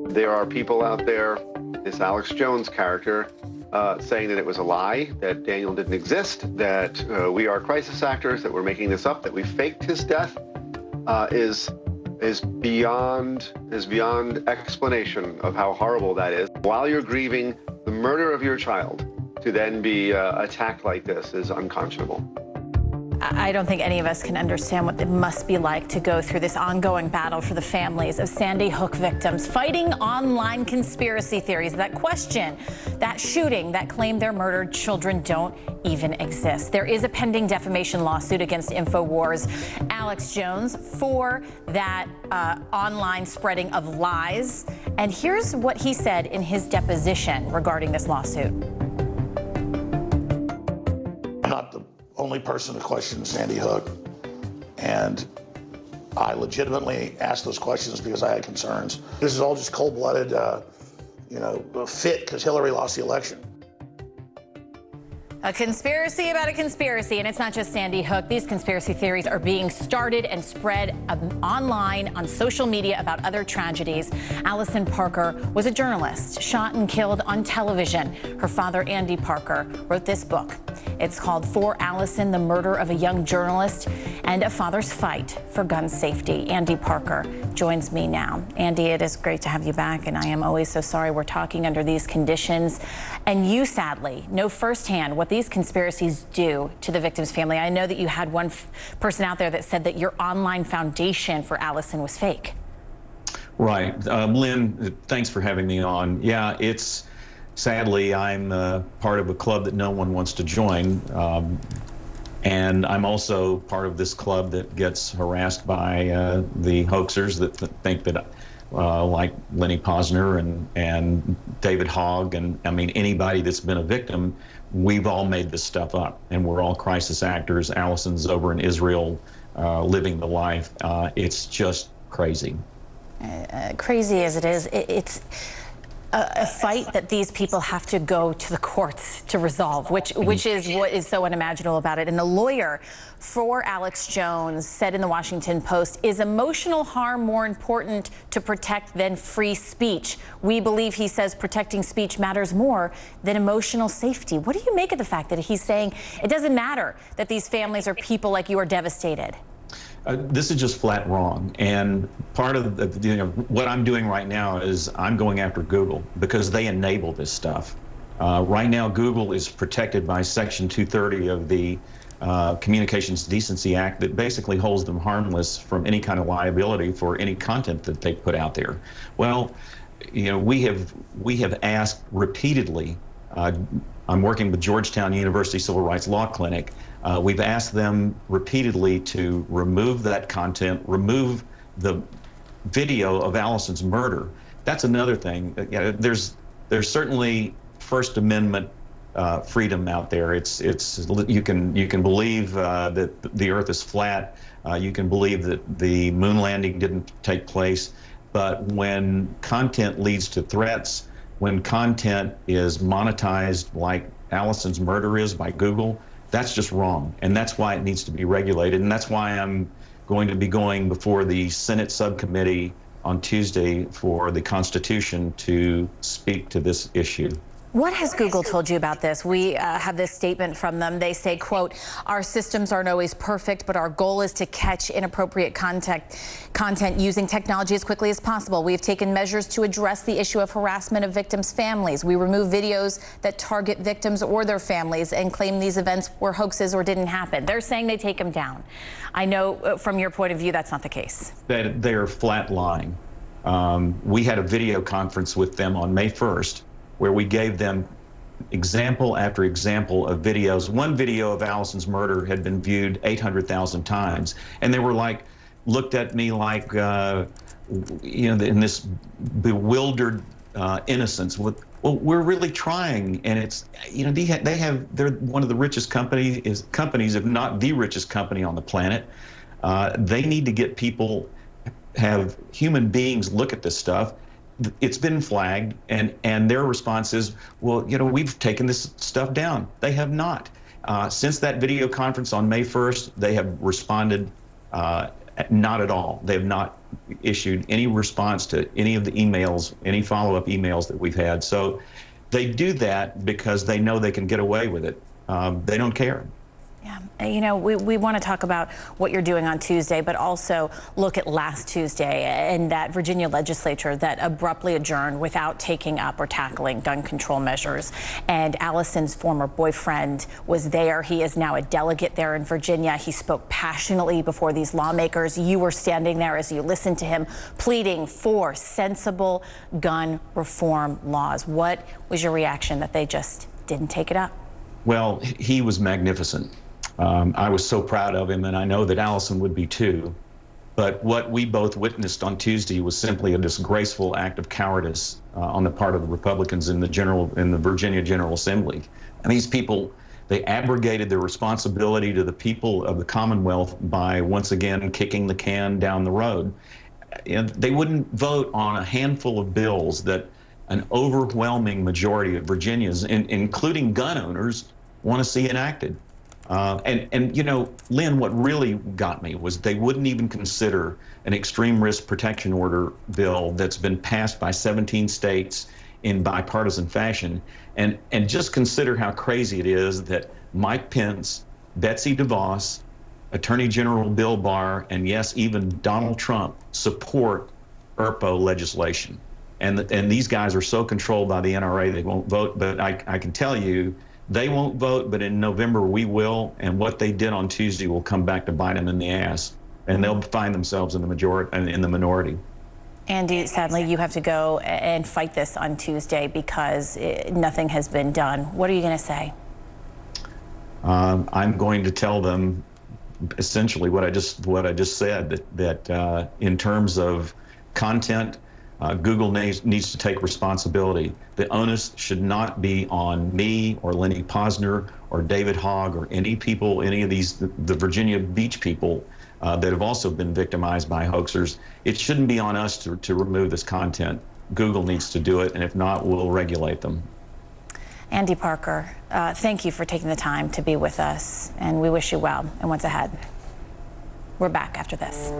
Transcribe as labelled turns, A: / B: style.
A: There are people out there, this Alex Jones character, saying that it was a lie, that Daniel didn't exist, that we are crisis actors, that we're making this up, that we faked his death, is beyond explanation of how horrible that is. While you're grieving the murder of your child, to then be attacked like this is unconscionable.
B: I don't think any of us can understand what it must be like to go through this ongoing battle for the families of Sandy Hook victims, fighting online conspiracy theories that question that shooting, that claim their murdered children don't even exist. There is a pending defamation lawsuit against InfoWars' Alex Jones for that online spreading of lies. And here's what he said in his deposition regarding this lawsuit.
C: I'm not the only person to question Sandy Hook, and I legitimately asked those questions because I had concerns. This is all just cold-blooded, fit because Hillary lost the election.
B: A conspiracy about a conspiracy, and it's not just Sandy Hook. These conspiracy theories are being started and spread online on social media about other tragedies. Allison Parker was a journalist, shot and killed on television. Her father, Andy Parker, wrote this book. It's called For Allison, the Murder of a Young Journalist and a Father's Fight for Gun Safety. Andy Parker joins me now. Andy, it is great to have you back, and I am always so sorry we're talking under these conditions. And you, sadly, know firsthand what these conspiracies do to the victim's family. I know that you had one person out there that said that your online foundation for Allison was fake.
D: Right. Lynn, thanks for having me on. Yeah, sadly, I'm part of a club that no one wants to join. And I'm also part of this club that gets harassed by the hoaxers that think that, like Lenny Posner and David Hogg, and I mean, anybody that's been a victim, we've all made this stuff up, and we're all crisis actors. Allison's over in Israel living the life. It's just crazy.
B: Crazy as it is, it's a fight that these people have to go to the courts to resolve, which is what is so unimaginable about it. And a lawyer for Alex Jones said in the Washington Post, "Is emotional harm more important to protect than free speech? We believe," he says, "protecting speech matters more than emotional safety." What do you make of the fact that he's saying it doesn't matter that these families or people like you are devastated?
D: This is just flat wrong, and part of what I'm doing right now is I'm going after Google because they enable this stuff. Right now, Google is protected by Section 230 of the Communications Decency Act that basically holds them harmless from any kind of liability for any content that they put out there. Well, we have asked repeatedly. I'm working with Georgetown University Civil Rights Law Clinic. We've asked them repeatedly to remove that content, remove the video of Allison's murder. That's another thing. There's certainly First Amendment freedom out there. You can believe that the Earth is flat. You can believe that the moon landing didn't take place. But when content leads to threats, when content is monetized like Allison's murder is by Google, that's just wrong. And that's why it needs to be regulated. And that's why I'm going to be going before the Senate subcommittee on Tuesday for the Constitution to speak to this issue.
B: What has Google told you about this? We have this statement from them. They say, quote, "Our systems aren't always perfect, but our goal is to catch inappropriate content using technology as quickly as possible. We have taken measures to address the issue of harassment of victims' families. We remove videos that target victims or their families and claim these events were hoaxes or didn't happen." They're saying they take them down. I know from your point of view that's not the case.
D: That they're flat lying. We had a video conference with them on May 1st. Where we gave them example after example of videos. One video of Allison's murder had been viewed 800,000 times, and they were looked at me like, in this bewildered innocence. Well, we're really trying, and it's, they're one of the richest companies, if not the richest company on the planet. They need to get have human beings look at this stuff. It's been flagged, and their response is, well, we've taken this stuff down. They have not. Since that video conference on May 1st, they have responded Not at all. They have not issued any response to any of the emails, any follow-up emails that we've had. So they do that because they know they can get away with it. They don't care.
B: Yeah, you know, we want to talk about what you're doing on Tuesday, but also look at last Tuesday and that Virginia legislature that abruptly adjourned without taking up or tackling gun control measures. And Allison's former boyfriend was there. He is now a delegate there in Virginia. He spoke passionately before these lawmakers. You were standing there as you listened to him pleading for sensible gun reform laws. What was your reaction that they just didn't take it up?
D: Well, he was magnificent. I was so proud of him, and I know that Allison would be too. But what we both witnessed on Tuesday was simply a disgraceful act of cowardice on the part of the Republicans in the Virginia General Assembly. And these people, they abrogated their responsibility to the people of the Commonwealth by once again kicking the can down the road. And they wouldn't vote on a handful of bills that an overwhelming majority of Virginians, including gun owners, want to see enacted. And you know, Lynn, what really got me was they wouldn't even consider an extreme risk protection order bill that's been passed by 17 states in bipartisan fashion. And just consider how crazy it is that Mike Pence, Betsy DeVos, Attorney General Bill Barr, and yes, even Donald Trump support ERPO legislation. And these guys are so controlled by the NRA, they won't vote. But I can tell you, they won't vote, but in November we will, and what they did on Tuesday will come back to bite them in the ass, and they'll find themselves in the minority.
B: Andy, sadly, you have to go and fight this on Tuesday because nothing has been done. What are you going to say?
D: I'm going to tell them essentially what I just said, that in terms of content, Google needs to take responsibility. The onus should not be on me or Lenny Posner or David Hogg or any of these, the Virginia Beach people that have also been victimized by hoaxers. It shouldn't be on us to remove this content. Google needs to do it, and if not, we'll regulate them.
B: Andy Parker, thank you for taking the time to be with us, and we wish you well and what's ahead. We're back after this.